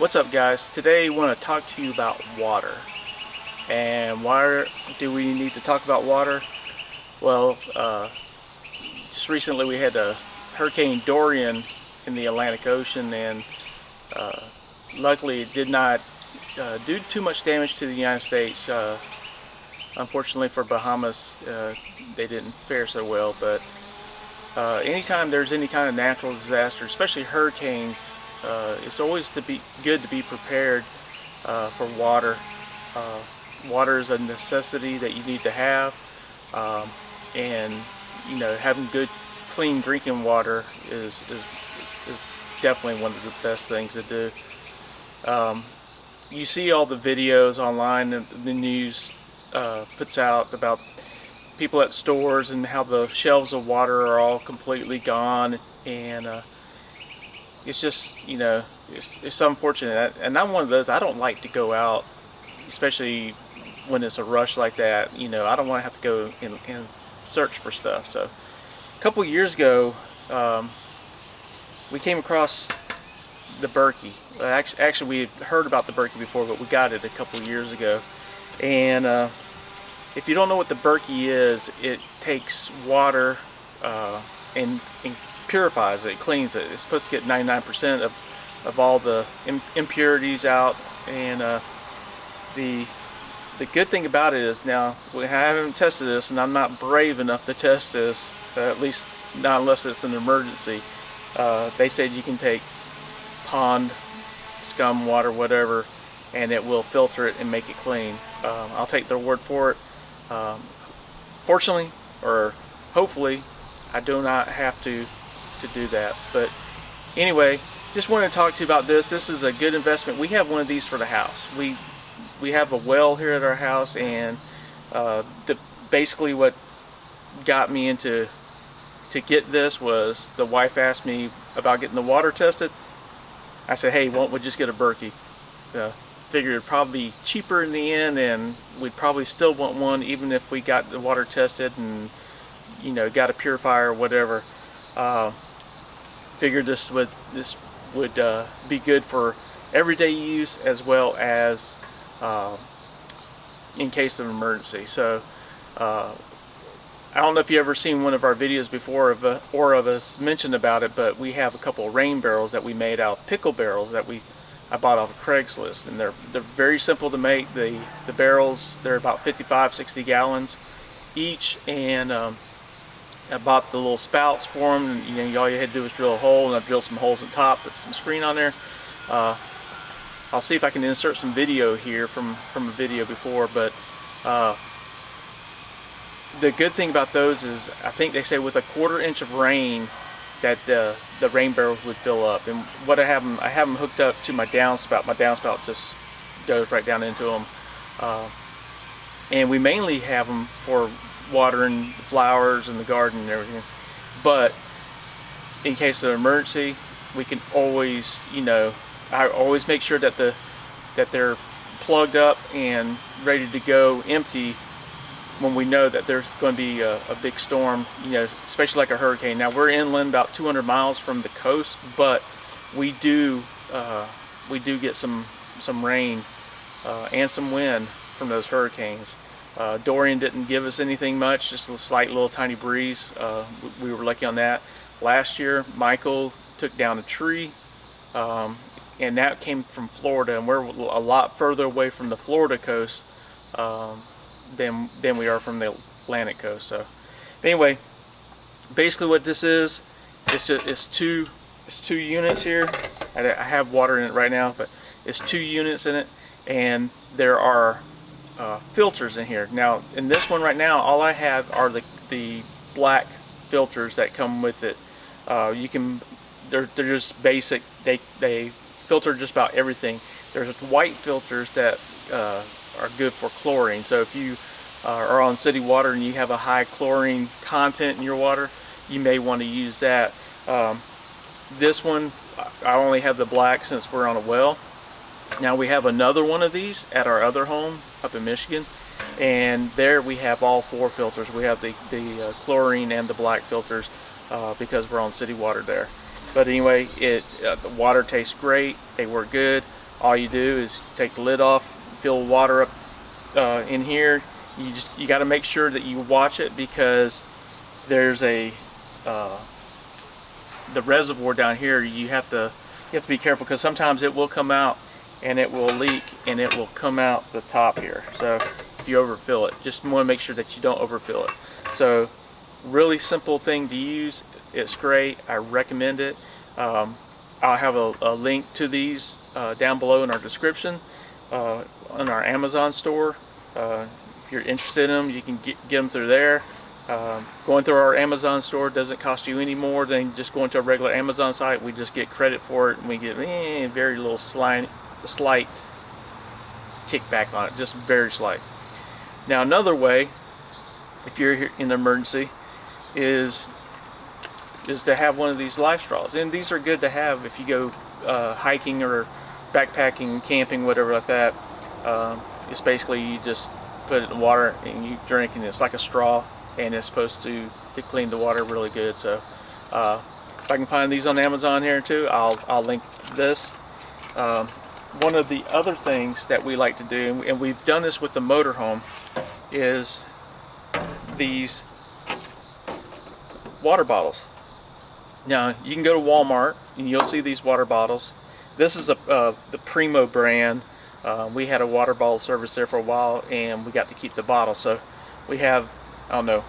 What's up, guys? Today I want to talk to you about water. And why do we need to talk about water? Well, just recently we had a Hurricane Dorian in the Atlantic Ocean, and luckily it did not do too much damage to the United States. Unfortunately for Bahamas, they didn't fare so well, but anytime there's any kind of natural disaster, especially hurricanes, it's always good to be prepared for water. Water is a necessity that you need to have, and having good, clean drinking water is definitely one of the best things to do. You see all the videos online and the news puts out about people at stores and how the shelves of water are all completely gone, and it's just, it's unfortunate. And I'm one of those, I don't like to go out, especially when it's a rush like that. I don't want to have to go and search for stuff. So a couple years ago, we came across the Berkey. Actually, we had heard about the Berkey before, but we got it a couple years ago. And if you don't know what the Berkey is, it takes water and purifies it, cleans it. It's supposed to get 99% of all the impurities out. And the good thing about it is, now I haven't tested this, and I'm not brave enough to test this, at least not unless it's an emergency. They said you can take pond scum water, whatever, and it will filter it and make it clean. I'll take their word for it. Fortunately, or hopefully, I do not have to do that. But anyway, just wanted to talk to you about this. This is a good investment. We have one of these for the house. We have a well here at our house, and basically what got me to get this was the wife asked me about getting the water tested. I said, hey, why don't we just get a Berkey? Figured it'd probably be cheaper in the end, and we'd probably still want one even if we got the water tested and got a purifier or whatever. Figured this would be good for everyday use as well as in case of emergency. So I don't know if you ever seen one of our videos before or of us mentioned about it, but we have a couple of rain barrels that we made out of pickle barrels that I bought off of Craigslist, and they're very simple to make. The barrels, they're about 55-60 gallons each, and I bought the little spouts for them, and all you had to do was drill a hole, and I drilled some holes on top, put some screen on there. I'll see if I can insert some video here from a video before, but the good thing about those is, I think they say with a 1/4 inch of rain that the rain barrels would fill up. And what I have them hooked up to my downspout. My downspout just goes right down into them, and we mainly have them for watering the flowers and the garden and everything. But in case of emergency, we can always, I always make sure that they're plugged up and ready to go empty when we know that there's going to be a big storm, especially like a hurricane. Now, we're inland about 200 miles from the coast, but we do get some rain and some wind from those hurricanes. Dorian didn't give us anything much, just a slight little tiny breeze. We were lucky on that. Last year, Michael took down a tree, and that came from Florida, and we're a lot further away from the Florida coast than we are from the Atlantic coast. So anyway, basically what this is, it's two units here. I have water in it right now, but it's 2 units in it, and there are filters in here. Now in this one right now, all I have are the black filters that come with it. They're just basic. They filter just about everything. There's white filters that are good for chlorine. So if you are on city water and you have a high chlorine content in your water, you may want to use that. This one, I only have the black since we're on a well. Now we have another one of these at our other home up in Michigan, and there we have all 4 filters. We have the chlorine and the black filters because we're on city water there. But anyway, the water tastes great. They work good. all you do is take the lid off, fill water up in here. You got to make sure that you watch it, because there's a the reservoir down here. You have to be careful, because sometimes it will come out and it will leak and it will come out the top here. So if you overfill it, just want to make sure that you don't overfill it. So really simple thing to use. It's great. I recommend it. I'll have a link to these down below in our description on our Amazon store. If you're interested in them, you can get them through there. Going through our Amazon store doesn't cost you any more than just going to a regular Amazon site. We just get credit for it, and we get very little slight kickback on it, just very slight. Now another way, if you're here in an emergency, is to have one of these life straws. And these are good to have if you go hiking or backpacking, camping, whatever like that. It's basically you just put it in water and you drink, and it's like a straw, and it's supposed to clean the water really good. So if I can find these on Amazon here too, I'll link this. One of the other things that we like to do, and we've done this with the motorhome, is these water bottles. Now you can go to Walmart and you'll see these water bottles. This is the Primo brand. We had a water bottle service there for a while, and we got to keep the bottle. So we have, I don't know,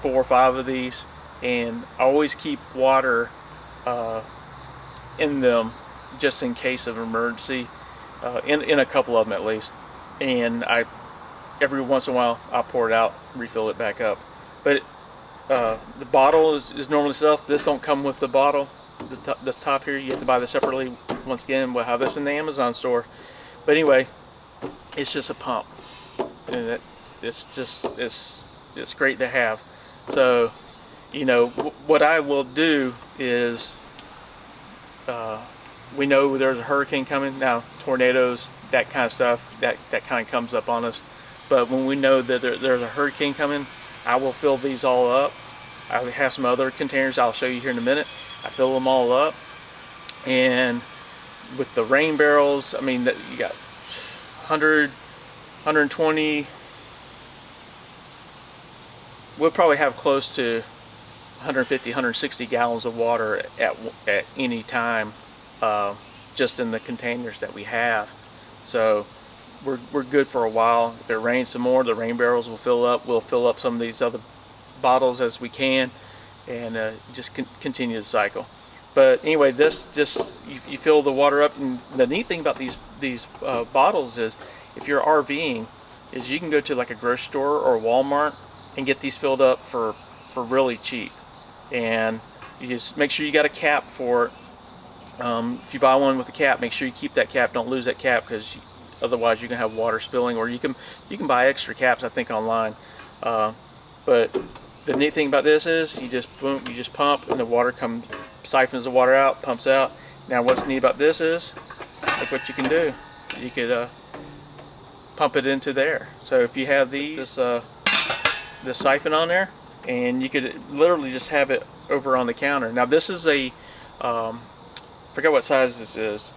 4 or 5 of these, and I always keep water in them just in case of emergency, in a couple of them at least. And every once in a while I'll pour it out, refill it back up. But the bottle is normally stuff. This don't come with the bottle. The top here, you have to buy this separately. Once again, we'll have this in the Amazon store. But anyway, it's just a pump, and it's great to have. So, you know, what I will do is, we know there's a hurricane coming now, tornadoes, that kind of stuff, that kind of comes up on us. But when we know that there's a hurricane coming, I will fill these all up. I have some other containers I'll show you here in a minute. I fill them all up, and with the rain barrels, I mean, you got 100, 120. We'll probably have close to 150, 160 gallons of water at any time, just in the containers that we have. So we're good for a while. If it rains some more, the rain barrels will fill up. We'll fill up some of these other bottles as we can, and just continue the cycle. But anyway, this just you fill the water up, and the neat thing about these bottles is, if you're RVing, is you can go to like a grocery store or Walmart and get these filled up for really cheap. And you just make sure you got a cap for it. If you buy one with a cap, make sure you keep that cap. Don't lose that cap, because otherwise you can have water spilling. Or you can buy extra caps, I think, online. But the neat thing about this is you just pump, and the water siphons the water out, pumps out. Now what's neat about this is, look what you can do. You could pump it into there. So if you have this siphon on there, and you could literally just have it over on the counter. Now this is a forget what size this is,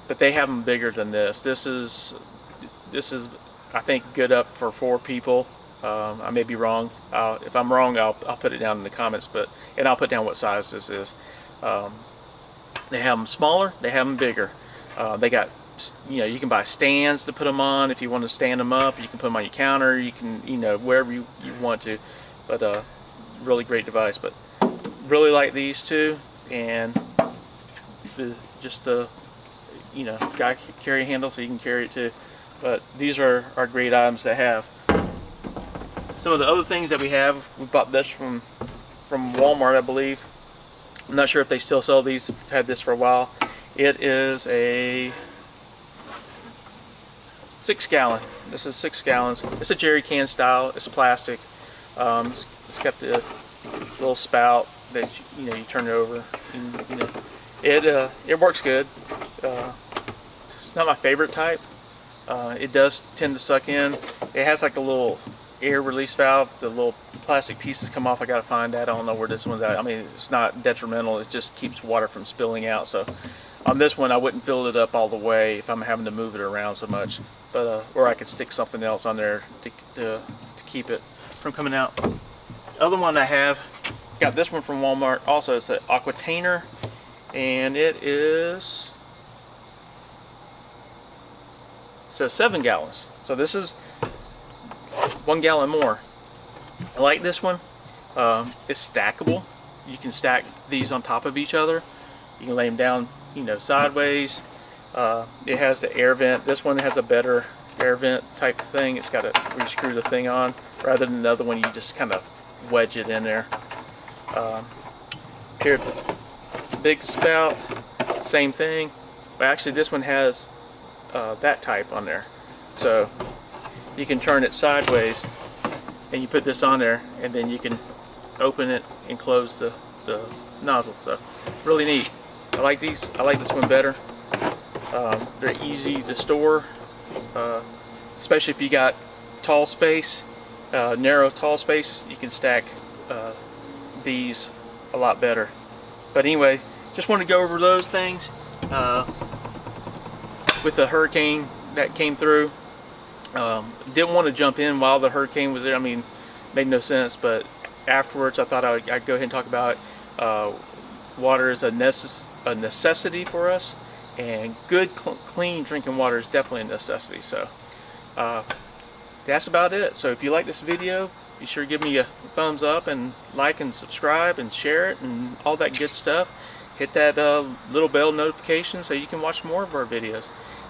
but they have them bigger than this. This is I think good up for 4 people. I may be wrong. If I'm wrong, I'll put it down in the comments. And I'll put down what size this is. They have them smaller. They have them bigger. They got, you can buy stands to put them on if you want to stand them up. You can put them on your counter. You can, wherever you want to. But really great device. But really like these two, and got a carry handle so you can carry it too. But these are great items to have. Some of the other things that we bought this from Walmart, I believe. I'm not sure if they still sell these. I've had this for a while. It is a 6-gallon. This is 6 gallons. It's a jerry can style. It's plastic. It's got the little spout that you turn it over. And, it works good. It's not my favorite type. It does tend to suck in. It has like a little air release valve. The little plastic pieces come off. I gotta find that. I don't know where this one's at. I mean, it's not detrimental. It just keeps water from spilling out. So On this one, I wouldn't fill it up all the way if I'm having to move it around so much, but or I could stick something else on there to keep it from coming out. Other one I have, got this one from Walmart. Also, it's an Aquatainer, and it says 7 gallons. So this is 1 gallon more. I like this one. It's stackable. You can stack these on top of each other. You can lay them down, you know, sideways. It has the air vent. This one has a better air vent type thing. It's got to re-screw the thing on, rather than the other one you just kind of wedge it in there. Here, big spout, same thing. But actually, this one has that type on there, so you can turn it sideways, and you put this on there, and then you can open it and close the nozzle. So really neat. I like these. I like this one better. They're easy to store, especially if you got tall space, narrow tall space. You can stack these a lot better. But anyway, just want to go over those things. With the hurricane that came through, didn't want to jump in while the hurricane was there. I mean, made no sense. But afterwards, I thought I'd go ahead and talk about it. Water is a necessity for us, and good clean drinking water is definitely a necessity. So that's about it. So if you like this video, be sure to give me a thumbs up and like and subscribe and share it and all that good stuff. Hit that little bell notification so you can watch more of our videos.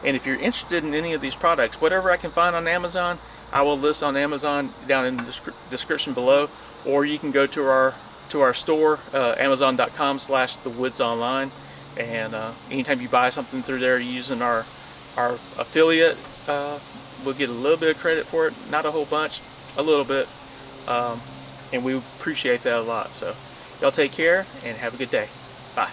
And if you're interested in any of these products, whatever I can find on Amazon, I will list on Amazon down in the description below, or you can go to our store, amazon.com/thewoodsonline, and anytime you buy something through there using our affiliate, we'll get a little bit of credit for it. Not a whole bunch, a little bit, and we appreciate that a lot. So y'all take care and have a good day. Bye.